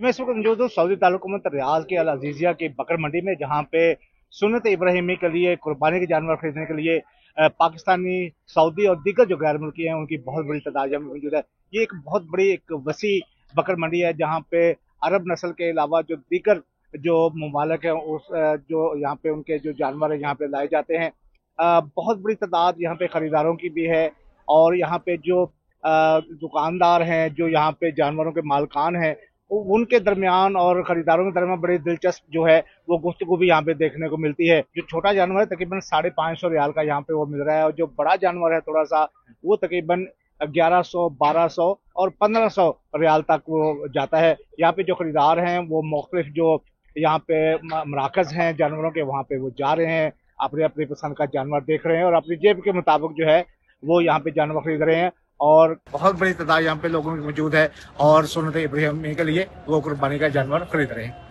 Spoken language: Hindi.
मैं इस वक्त मौजूद हूँ सऊदी दारुल रियाज के अल अजीजिया की बकर मंडी में, जहाँ पे सुन्नत इब्राहिमी के लिए कुर्बानी के जानवर खरीदने के लिए पाकिस्तानी, सऊदी और दीगर जो गैर मुल्की हैं उनकी बहुत बड़ी तादाद यहाँ मौजूद है। ये एक बहुत बड़ी एक वसी बकर मंडी है, जहाँ पे अरब नस्ल के अलावा जो दीगर जो ममालिक हैं उस जो यहाँ पे उनके जो जानवर है यहाँ पे लाए जाते हैं। बहुत बड़ी तादाद यहाँ पे खरीदारों की भी है। और यहाँ पे जो दुकानदार हैं, जो यहाँ पे जानवरों के मालकान हैं, उनके दरमियान और खरीदारों के दरमियान बड़ी दिलचस्प जो है वो गुफ्तगू भी यहाँ पे देखने को मिलती है। जो छोटा जानवर है तकरीबन 550 रियाल का यहाँ पे वो मिल रहा है, और जो बड़ा जानवर है थोड़ा सा वो तकरीबन 1100, 1200 और 1500 रियाल तक वो जाता है। यहाँ पे जो खरीदार हैं वो मुख्तलिफ जो यहाँ पे मराकज हैं जानवरों के, वहाँ पे वो जा रहे हैं, अपनी अपनी पसंद का जानवर देख रहे हैं और अपनी जेब के मुताबिक जो है वो यहाँ पे जानवर खरीद रहे हैं। और बहुत बड़ी तादाद यहाँ पे लोगों की मौजूद है और सुन्नत इब्राहिमी के लिए वो कुर्बानी का जानवर खरीद रहे हैं।